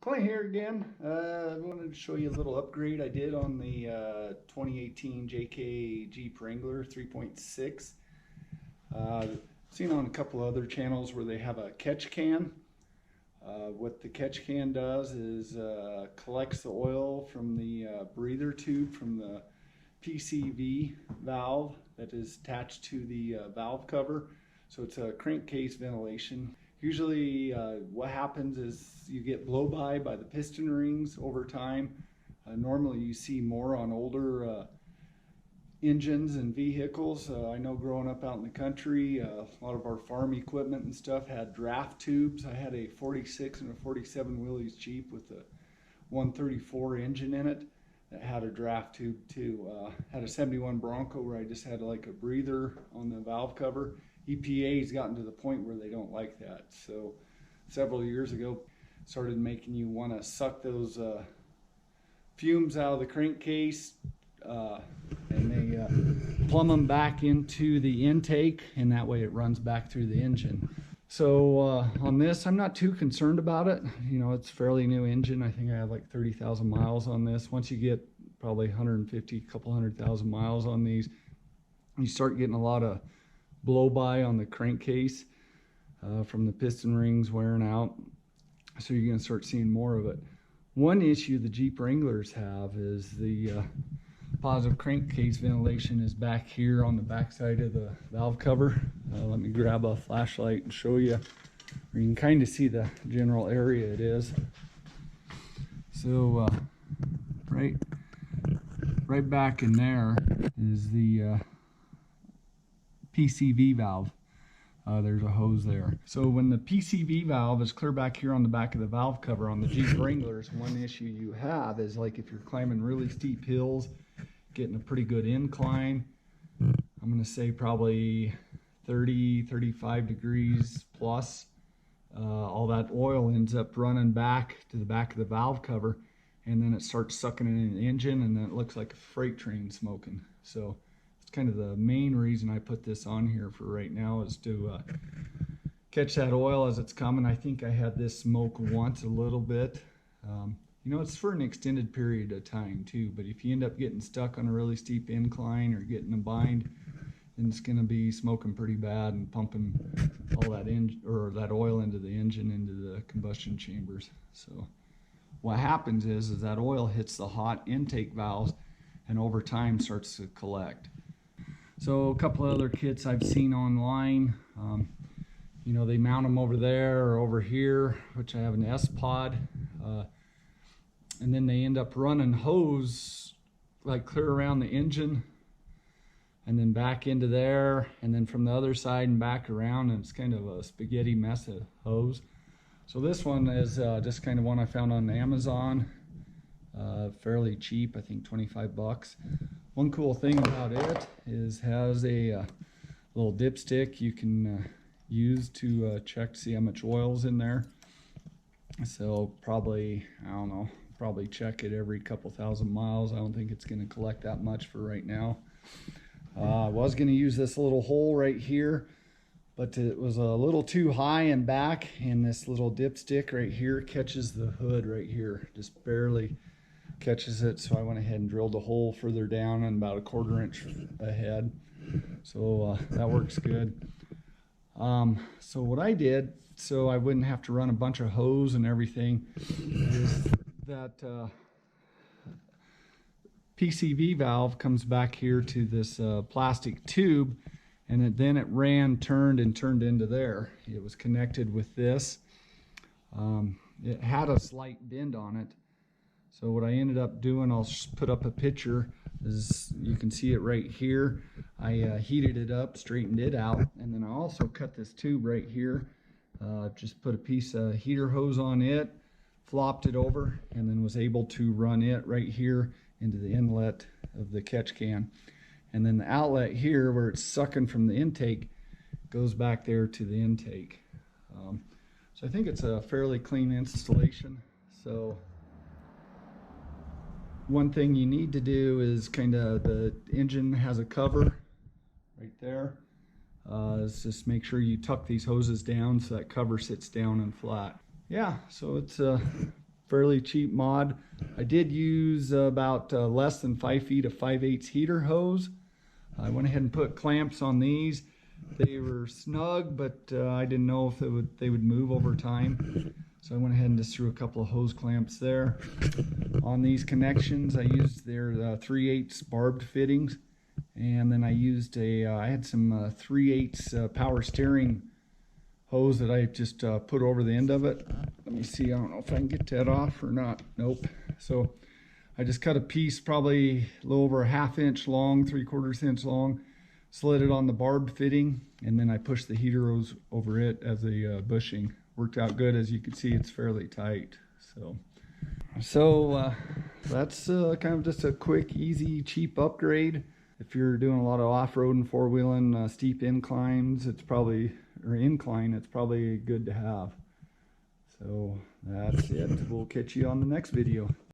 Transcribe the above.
Clay here again. I wanted to show you a little upgrade I did on the 2018 JKU Jeep Wrangler 3.6. Seen on a couple other channels where they have a catch can. What the catch can does is collects the oil from the breather tube from the PCV valve that is attached to the valve cover. So it's a crankcase ventilation. Usually what happens is you get blow-by the piston rings over time. Normally you see more on older engines and vehicles. I know growing up out in the country, a lot of our farm equipment and stuff had draft tubes. I had a 46 and a 47 Willys Jeep with a 134 engine in it that had a draft tube too. Had a 71 Bronco where I just had like a breather on the valve cover. EPA's gotten to the point where they don't like that. So several years ago, started making you want to suck those fumes out of the crankcase, and they plumb them back into the intake, and that way it runs back through the engine. So on this, I'm not too concerned about it. You know, it's a fairly new engine. I think I have like 30,000 miles on this. Once you get probably 150, couple 100,000 miles on these, you start getting a lot of blow-by on the crankcase from the piston rings wearing out. So you're going to start seeing more of it. One issue the Jeep Wranglers have is the positive crankcase ventilation is back here on the back side of the valve cover. Let me grab a flashlight and show you. You can kind of see the general area it is. So right back in there is the PCV valve. There's a hose there. So when the PCV valve is clear back here on the back of the valve cover on the Jeep Wranglers, one issue you have is like if you're climbing really steep hills, getting a pretty good incline, I'm going to say probably 30-35 degrees plus, all that oil ends up running back to the back of the valve cover, and then it starts sucking it in the engine, and then it looks like a freight train smoking. So kind of the main reason I put this on here for right now is to catch that oil as it's coming. I think I had this smoke once a little bit. You know, it's for an extended period of time too, but if you end up getting stuck on a really steep incline or getting a bind, then it's going to be smoking pretty bad and pumping all that that oil into the engine, into the combustion chambers. So what happens is that oil hits the hot intake valves and over time starts to collect. So a couple of other kits I've seen online, you know, they mount them over there or over here, which I have an S-Pod, and then they end up running hose like clear around the engine and then back into there and then from the other side and back around, and it's kind of a spaghetti mess of hose. So this one is just kind of one I found on Amazon, fairly cheap, I think 25 bucks. One cool thing about it is has a little dipstick you can use to check to see how much oil's in there. So probably, I don't know, probably check it every couple thousand miles. I don't think it's going to collect that much for right now. I was going to use this little hole right here, but it was a little too high and back, and this little dipstick right here catches the hood right here, just barely catches it. So I went ahead and drilled a hole further down and about a 1/4 inch ahead. So that works good. So what I did, so I wouldn't have to run a bunch of hose and everything, is that PCV valve comes back here to this plastic tube, and then it turned into there. It was connected with this. It had a slight bend on it. So what I ended up doing, I'll put up a picture, is you can see it right here. I heated it up, straightened it out, and then I also cut this tube right here. Just put a piece of heater hose on it, flopped it over, and then was able to run it right here into the inlet of the catch can. And then the outlet here, where it's sucking from the intake, goes back there to the intake. So I think it's a fairly clean installation. So one thing you need to do is the engine has a cover right there. Is just make sure you tuck these hoses down so that cover sits down and flat. Yeah, so it's a fairly cheap mod. I did use about less than 5 feet of 5/8 heater hose. I went ahead and put clamps on these. They were snug, but I didn't know if they would move over time. So I went ahead and just threw a couple of hose clamps there. On these connections, I used their 3/8 barbed fittings. And then I used I had some 3/8 power steering hose that I just put over the end of it. Let me see, I don't know if I can get that off or not. Nope. So I just cut a piece probably a little over a 1/2 inch long, 3/4 inch long, slid it on the barbed fitting, and then I pushed the heater hose over it as a bushing. Worked out good. As you can see, it's fairly tight. So that's kind of just a quick, easy, cheap upgrade. If you're doing a lot of off-roading, four-wheeling, steep inclines, it's probably good to have. So that's it. We'll catch you on the next video.